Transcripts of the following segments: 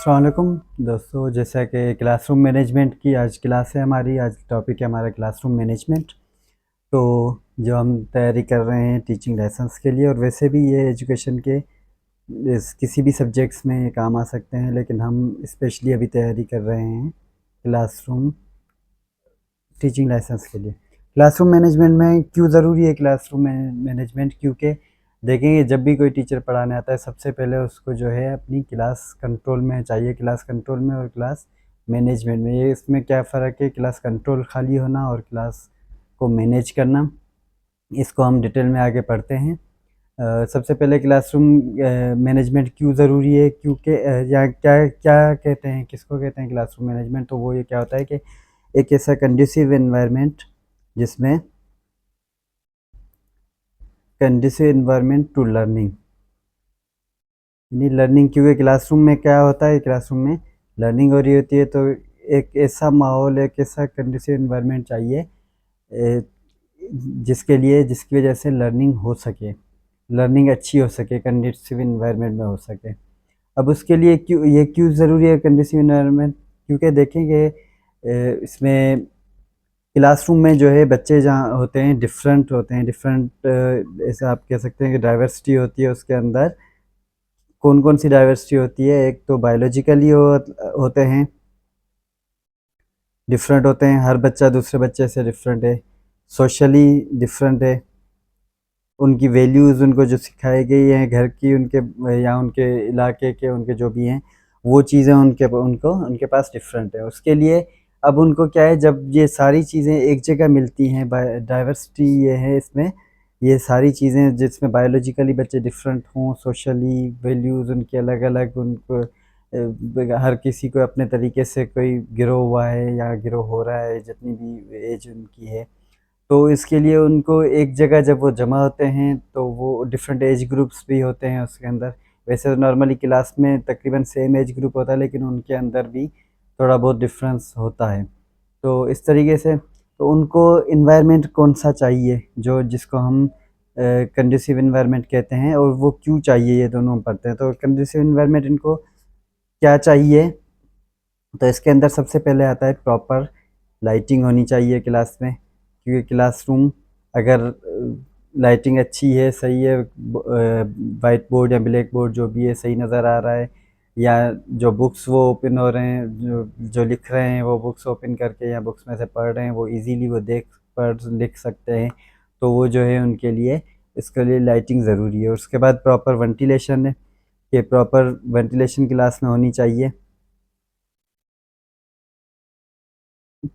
अस्सलाम वालेकुम दोस्तों। जैसा कि क्लासरूम मैनेजमेंट की आज क्लास है हमारी, आज टॉपिक है हमारा क्लासरूम मैनेजमेंट। तो जो हम तैयारी कर रहे हैं टीचिंग लाइसेंस के लिए, और वैसे भी ये एजुकेशन के किसी भी सब्जेक्ट्स में ये काम आ सकते हैं, लेकिन हम स्पेशली अभी तैयारी कर रहे हैं क्लासरूम टीचिंग लाइसेंस के लिए। क्लासरूम मैनेजमेंट में क्यों ज़रूरी है क्लासरूम मैनेजमेंट? क्योंकि देखेंगे जब भी कोई टीचर पढ़ाने आता है, सबसे पहले उसको जो है अपनी क्लास कंट्रोल में चाहिए। क्लास कंट्रोल में और क्लास मैनेजमेंट में, ये इसमें क्या फ़र्क है? क्लास कंट्रोल खाली होना और क्लास को मैनेज करना, इसको हम डिटेल में आगे पढ़ते हैं। सबसे पहले क्लासरूम मैनेजमेंट क्यों ज़रूरी है? क्योंकि या क्या क्या कहते हैं, किसको कहते हैं क्लासरूम मैनेजमेंट? तो वो ये क्या होता है कि एक ऐसा कंड्यूसिव एनवायरनमेंट जिसमें कंड्यूसिव एनवायरनमेंट टू लर्निंग, यानी लर्निंग। क्योंकि क्लासरूम में क्या होता है, क्लासरूम में लर्निंग हो रही होती है, तो एक ऐसा माहौल, एक ऐसा कंड्यूसिव एनवायरनमेंट चाहिए जिसकी वजह से लर्निंग हो सके, लर्निंग अच्छी हो सके, कंड्यूसिव एनवायरनमेंट में हो सके। अब उसके लिए क्यों ज़रूरी है कंड्यूसिव एनवायरनमेंट? क्योंकि देखेंगे इसमें क्लासरूम में जो है बच्चे जहाँ होते हैं डिफरेंट होते हैं, डिफरेंट ऐसे आप कह सकते हैं कि डाइवर्सिटी होती है उसके अंदर। कौन कौन सी डाइवर्सिटी होती है? एक तो बायोलॉजिकली होते हैं, डिफरेंट होते हैं, हर बच्चा दूसरे बच्चे से डिफरेंट है। सोशली डिफरेंट है, उनकी वैल्यूज़ उनको जो सिखाई गई हैं घर की, उनके या उनके इलाके के, उनके जो भी हैं वो चीज़ें उनके पास डिफरेंट है। उसके लिए अब उनको क्या है, जब ये सारी चीज़ें एक जगह मिलती हैं, डाइवर्सिटी ये है इसमें, ये सारी चीज़ें जिसमें बायोलॉजिकली बच्चे डिफरेंट हों, सोशली वैल्यूज़ उनके अलग अलग, उनको हर किसी को अपने तरीके से कोई गिरो हुआ है या गिरो हो रहा है, जितनी भी एज उनकी है। तो इसके लिए उनको एक जगह जब वो जमा होते हैं तो वो डिफरेंट एज ग्रुप्स भी होते हैं उसके अंदर। वैसे तो नॉर्मली क्लास में तकरीबन सेम एज ग्रुप होता है, लेकिन उनके अंदर भी थोड़ा बहुत डिफरेंस होता है। तो इस तरीके से तो उनको इन्वायरमेंट कौन सा चाहिए, जो जिसको हम कंड्यूसिव इन्वायरमेंट कहते हैं, और वो क्यों चाहिए, ये दोनों हम पढ़ते हैं। तो कंड्यूसिव इन्वायरमेंट इनको क्या चाहिए? तो इसके अंदर सबसे पहले आता है प्रॉपर लाइटिंग होनी चाहिए क्लास में। क्योंकि क्लासरूम अगर लाइटिंग अच्छी है, सही है, वाइट बोर्ड या ब्लैक बोर्ड जो भी है सही नज़र आ रहा है, या जो बुक्स वो ओपन हो रहे हैं, जो जो लिख रहे हैं वो बुक्स ओपन करके या बुक्स में से पढ़ रहे हैं, वो इजीली वो देख पढ़ लिख सकते हैं, तो वो जो है उनके लिए, इसके लिए लाइटिंग ज़रूरी है। उसके बाद प्रॉपर वेंटिलेशन है, कि प्रॉपर वेंटिलेशन क्लास में होनी चाहिए।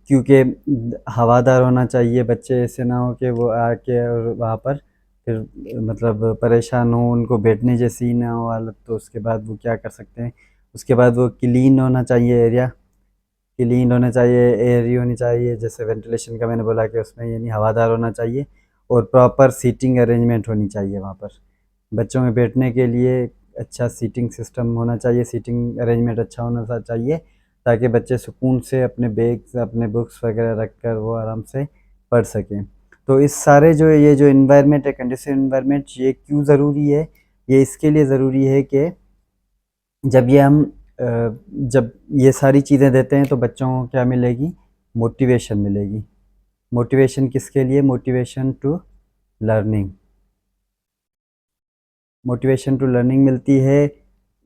क्योंकि हवादार होना चाहिए, बच्चे ऐसे ना हो कि वो आके और वहाँ पर फिर मतलब परेशान हो, उनको बैठने जैसी ना हो हालत, तो उसके बाद वो क्या कर सकते हैं। उसके बाद वो क्लीन होना चाहिए एरिया, क्लीन होना चाहिए, एयरी होनी चाहिए, जैसे वेंटिलेशन का मैंने बोला कि उसमें यानी हवादार होना चाहिए। और प्रॉपर सीटिंग अरेंजमेंट होनी चाहिए वहाँ पर, बच्चों में बैठने के लिए अच्छा सीटिंग सिस्टम होना चाहिए, सीटिंग अरेंजमेंट अच्छा होना चाहिए, ताकि बच्चे सुकून से अपने बैग्स, अपने बुक्स वगैरह रख कर वो आराम से पढ़ सकें। तो इस सारे जो ये जो इन्वायरमेंट है, कंडीशन इन्वायरमेंट, ये क्यों ज़रूरी है? ये इसके लिए ज़रूरी है कि जब ये हम जब ये सारी चीज़ें देते हैं तो बच्चों को क्या मिलेगी? मोटिवेशन मिलेगी। मोटिवेशन किसके लिए? Motivation to learning. Motivation to learning मिलती है।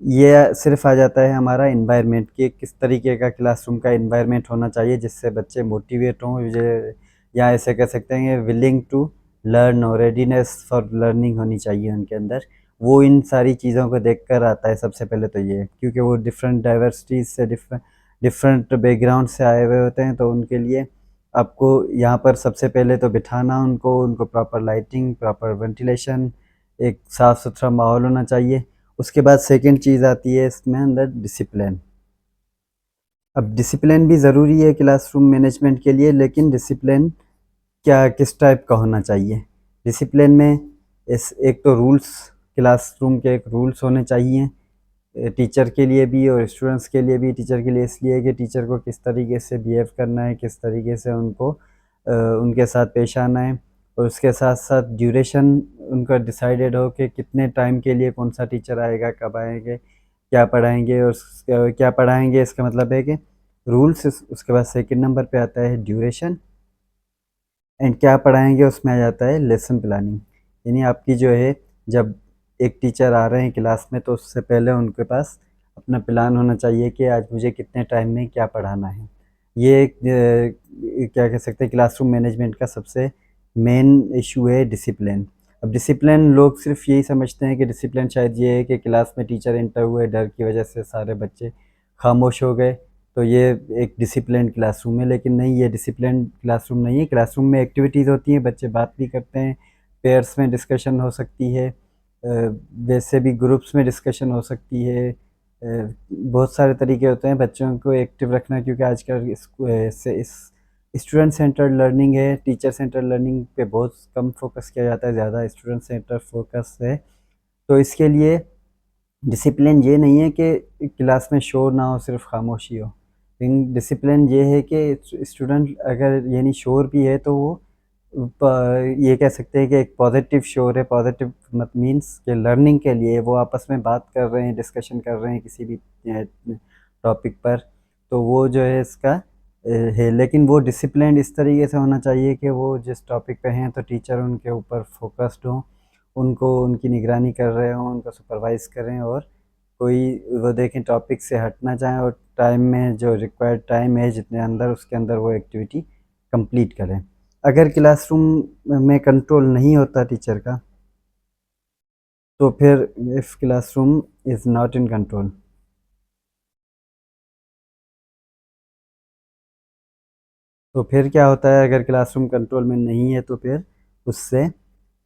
ये सिर्फ आ जाता है हमारा इन्वायरमेंट कि किस तरीके का क्लासरूम का इन्वायरमेंट होना चाहिए जिससे बच्चे मोटिवेट हों, या ऐसे कह सकते हैं विलिंग टू लर्न, और रेडीनेस फॉर लर्निंग होनी चाहिए उनके अंदर। वो इन सारी चीज़ों को देखकर आता है सबसे पहले तो ये, क्योंकि वो डिफरेंट डाइवर्सिटीज़ से, डिफरेंट बैकग्राउंड से आए हुए होते हैं, तो उनके लिए आपको यहाँ पर सबसे पहले तो बिठाना उनको, उनको प्रॉपर लाइटिंग, प्रॉपर वेंटिलेशन, एक साफ़ सुथरा माहौल होना चाहिए। उसके बाद सेकंड चीज़ आती है इसमें अंदर डिसिप्लिन। अब डिसिप्लिन भी ज़रूरी है क्लासरूम मैनेजमेंट के लिए, लेकिन डिसिप्लिन क्या किस टाइप का होना चाहिए? डिसिप्लिन में इस एक तो रूल्स, क्लासरूम के एक रूल्स होने चाहिए टीचर के लिए भी और स्टूडेंट्स के लिए भी। टीचर के लिए इसलिए कि टीचर को किस तरीके से बिहेव करना है, किस तरीके से उनको उनके साथ पेश आना है, और उसके साथ साथ ड्यूरेशन उनका डिसाइडेड हो कि कितने टाइम के लिए कौन सा टीचर आएगा, कब आएंगे, क्या पढ़ाएंगे, और क्या पढ़ाएंगे इसका मतलब है कि रूल्स। उसके बाद सेकंड नंबर पे आता है ड्यूरेशन, एंड क्या पढ़ाएंगे उसमें आ जाता है लेसन प्लानिंग। यानी आपकी जो है, जब एक टीचर आ रहे हैं क्लास में तो उससे पहले उनके पास अपना प्लान होना चाहिए कि आज मुझे कितने टाइम में क्या पढ़ाना है। ये एक क्या कह सकते हैं, क्लासरूम मैनेजमेंट का सबसे मेन इशू है डिसिप्लिन। अब डिसिप्लिन लोग सिर्फ यही समझते हैं कि डिसिप्लिन शायद ये है कि क्लास में टीचर एंटर हुए, डर की वजह से सारे बच्चे खामोश हो गए, तो ये एक डिसिप्लिन क्लासरूम है। लेकिन नहीं, ये डिसिप्लिन क्लासरूम नहीं है। क्लासरूम में एक्टिविटीज़ होती हैं, बच्चे बात भी करते हैं, पेयर्स में डिस्कशन हो सकती है, वैसे भी ग्रुप्स में डिस्कशन हो सकती है। बहुत सारे तरीके होते हैं बच्चों को एक्टिव रखना, क्योंकि आजकल इस स्टूडेंट सेंटर्ड लर्निंग है, टीचर सेंटर्ड लर्निंग पे बहुत कम फोकस किया जाता है, ज़्यादा स्टूडेंट सेंटर फोकस है। तो इसके लिए डिसिप्लिन ये नहीं है कि क्लास में शोर ना हो, सिर्फ खामोशी हो। लेकिन डिसिप्लिन ये है कि स्टूडेंट अगर यानी शोर भी है तो वो ये कह सकते हैं कि एक पॉजिटिव शोर है। पॉजिटिव मत मीन्स कि लर्निंग के लिए वो आपस में बात कर रहे हैं, डिस्कशन कर रहे हैं किसी भी टॉपिक पर, तो वो जो है इसका है। लेकिन वो डिसिप्लिन इस तरीके से होना चाहिए कि वो जिस टॉपिक पे हैं तो टीचर उनके ऊपर फोकस्ड हों, उनको उनकी निगरानी कर रहे हों, उनको सुपरवाइज़ करें, और कोई वो देखें टॉपिक से हटना चाहें, और टाइम में जो रिक्वायर्ड टाइम है जितने अंदर, उसके अंदर वो एक्टिविटी कंप्लीट करें। अगर क्लासरूम में कंट्रोल नहीं होता टीचर का, तो फिर if classroom is not in control, तो फिर क्या होता है, अगर क्लासरूम कंट्रोल में नहीं है तो फिर उससे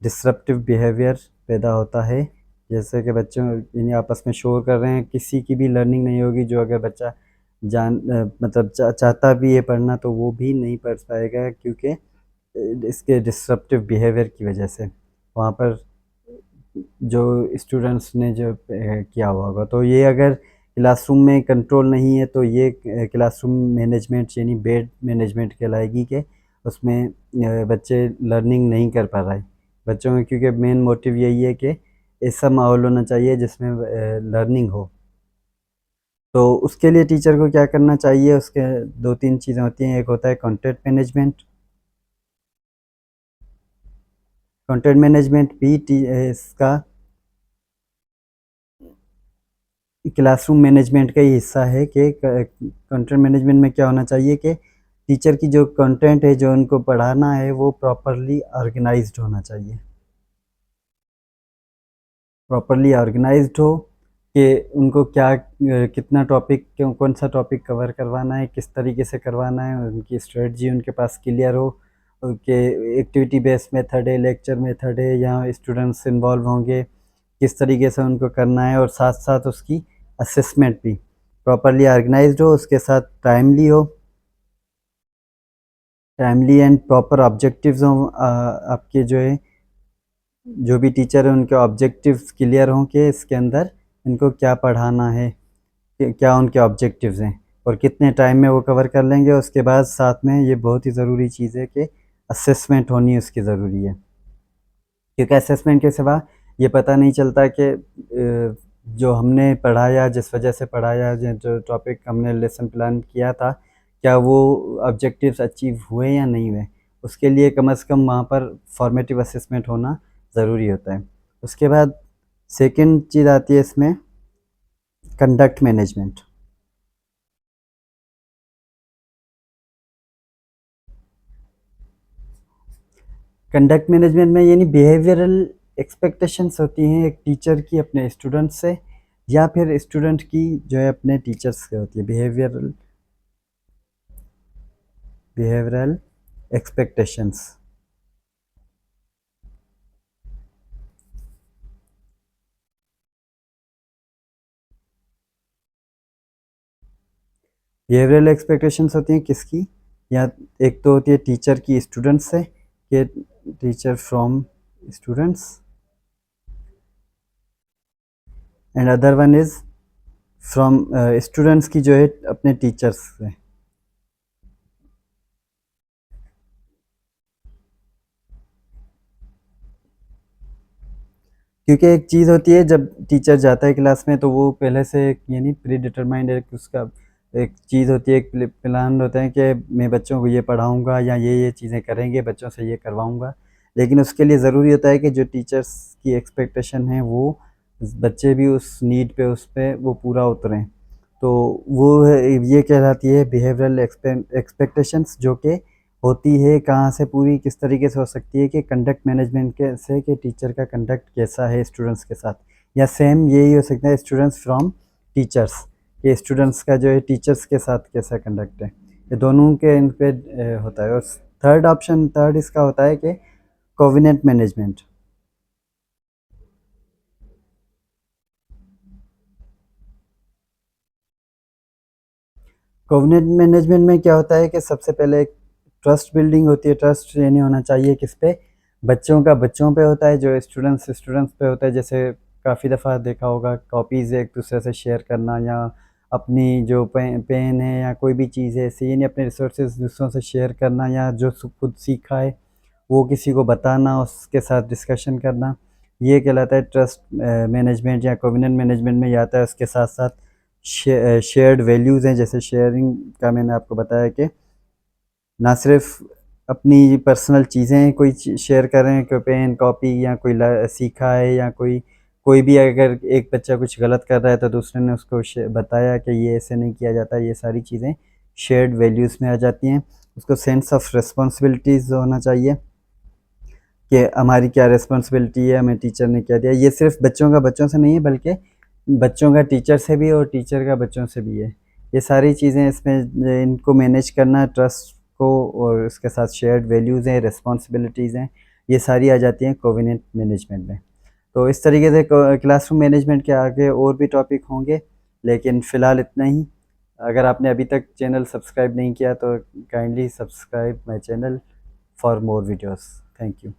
डिसरप्टिव बिहेवियर पैदा होता है। जैसे कि बच्चों यानी आपस में शोर कर रहे हैं, किसी की भी लर्निंग नहीं होगी। जो अगर बच्चा मतलब चाहता भी है पढ़ना तो वो भी नहीं पढ़ पाएगा, क्योंकि इसके डिसरप्टिव बिहेवियर की वजह से वहाँ पर जो स्टूडेंट्स ने जो किया हुआ होगा। तो ये अगर क्लासरूम में कंट्रोल नहीं है तो ये क्लासरूम मैनेजमेंट यानी बेड मैनेजमेंट कहलाएगी, कि उसमें बच्चे लर्निंग नहीं कर पा रहे बच्चों में, क्योंकि मेन मोटिव यही है कि ऐसा माहौल होना चाहिए जिसमें लर्निंग हो। तो उसके लिए टीचर को क्या करना चाहिए, उसके दो तीन चीज़ें होती हैं। एक होता है कंटेंट मैनेजमेंट। कंटेंट मैनेजमेंट भी इसका क्लासरूम मैनेजमेंट का ही हिस्सा है कि कंटेंट मैनेजमेंट में क्या होना चाहिए कि टीचर की जो कंटेंट है जो उनको पढ़ाना है वो प्रॉपरली ऑर्गेनाइज्ड होना चाहिए। प्रॉपरली ऑर्गेनाइज्ड हो कि उनको क्या कितना टॉपिक, क्यों कौन सा टॉपिक कवर करवाना है, किस तरीके से करवाना है, उनकी स्ट्रेटजी उनके पास क्लियर हो कि एक्टिविटी बेस्ड मेथड है, लेक्चर मेथड है, या स्टूडेंट्स इन्वॉल्व होंगे, किस तरीके से उनको करना है, और साथ साथ उसकी असेसमेंट भी प्रॉपरली ऑर्गेनाइज्ड हो, उसके साथ टाइमली हो, टाइमली एंड प्रॉपर ऑब्जेक्टिव्स हों। आपके जो है जो भी टीचर है उनके ऑब्जेक्टिव्स क्लियर हों कि इसके अंदर इनको क्या पढ़ाना है, क्या उनके ऑब्जेक्टिव्स हैं, और कितने टाइम में वो कवर कर लेंगे। उसके बाद साथ में ये बहुत ही ज़रूरी चीज़ है कि असेसमेंट होनी उसकी ज़रूरी है, क्योंकि असेसमेंट के सिवा ये पता नहीं चलता कि जो हमने पढ़ाया, जिस वजह से पढ़ाया, जो टॉपिक हमने लेसन प्लान किया था, क्या वो ऑब्जेक्टिव्स अचीव हुए या नहीं हुए। उसके लिए कम से कम वहाँ पर फॉर्मेटिव असेसमेंट होना ज़रूरी होता है। उसके बाद सेकंड चीज़ आती है इसमें कंडक्ट मैनेजमेंट। कंडक्ट मैनेजमेंट में यानी बिहेवियरल एक्सपेक्टेशंस होती हैं एक टीचर की अपने स्टूडेंट से, या फिर स्टूडेंट की जो है अपने टीचर्स से होती है। Behavioural expectations. बिहेवियरल एक्सपेक्टेशंस होती हैं किसकी, या एक तो होती है टीचर की स्टूडेंट से, कि teacher from students, and other one is from students की जो है अपने टीचर्स से। क्योंकि एक चीज़ होती है जब टीचर जाता है क्लास में तो वो पहले से यानी प्री डिटरमाइंड एक उसका एक चीज़ होती है, एक प्लान होता है कि मैं बच्चों को ये पढ़ाऊँगा या ये चीज़ें करेंगे, बच्चों से ये करवाऊँगा। लेकिन उसके लिए ज़रूरी होता है कि जो टीचर्स की एक्सपेक्टेशन है वो बच्चे भी उस नीड पे उस पे वो पूरा उतरें। तो वो है ये कहलाती है बिहेवियरल एक्सपेक्टेशंस, जो कि होती है कहाँ से, पूरी किस तरीके से हो सकती है कि कंडक्ट मैनेजमेंट के से कि टीचर का कंडक्ट कैसा है स्टूडेंट्स के साथ, या सेम यही हो सकता है स्टूडेंट्स फ्रॉम टीचर्स, कि स्टूडेंट्स का जो है टीचर्स के साथ कैसा कंडक्ट है। ये दोनों के इन पे होता है। और थर्ड इसका होता है कि कोविनेंट मैनेजमेंट। कोविनेंट मैनेजमेंट में क्या होता है कि सबसे पहले एक ट्रस्ट बिल्डिंग होती है। ट्रस्ट यानी होना चाहिए किस पे, बच्चों का बच्चों पे होता है, जो स्टूडेंट्स पे होता है। जैसे काफ़ी दफ़ा देखा होगा कॉपीज़ एक दूसरे से शेयर करना, या अपनी जो पेन है या कोई भी चीज़ है ऐसी, यानी अपने रिसोर्सेज दूसरों से शेयर करना, या जो खुद सीखा है वो किसी को बताना, उसके साथ डिस्कशन करना, ये कहलाता है ट्रस्ट मैनेजमेंट या कोविनेंट मैनेजमेंट में ही आता है। उसके साथ साथ शेयर्ड वैल्यूज़ हैं, जैसे शेयरिंग का मैंने आपको बताया कि ना सिर्फ अपनी पर्सनल चीज़ें कोई शेयर कर रहे हैं, कोई पेन कॉपी या कोई सीखा है, या कोई कोई भी अगर एक बच्चा कुछ गलत कर रहा है तो दूसरे ने उसको बताया कि ये ऐसे नहीं किया जाता, ये सारी चीज़ें शेयर्ड वैल्यूज़ में आ जाती हैं। उसको सेंस ऑफ रिस्पॉन्सिबिलिटीज़ होना चाहिए कि हमारी क्या रिस्पॉन्सिबिलिटी है, हमें टीचर ने क्या दिया। ये सिर्फ बच्चों का बच्चों से नहीं है, बल्कि बच्चों का टीचर से भी और टीचर का बच्चों से भी है। ये सारी चीज़ें इसमें इनको मैनेज करना, ट्रस्ट को, और उसके साथ शेयर्ड वैल्यूज़ हैं, रिस्पॉन्सिबिलिटीज़ हैं, ये सारी आ जाती हैं कोविनेंट मैनेजमेंट में। तो इस तरीके से क्लासरूम मैनेजमेंट के आगे और भी टॉपिक होंगे, लेकिन फ़िलहाल इतना ही। अगर आपने अभी तक चैनल सब्सक्राइब नहीं किया तो kindly subscribe my channel for more videos. Thank you.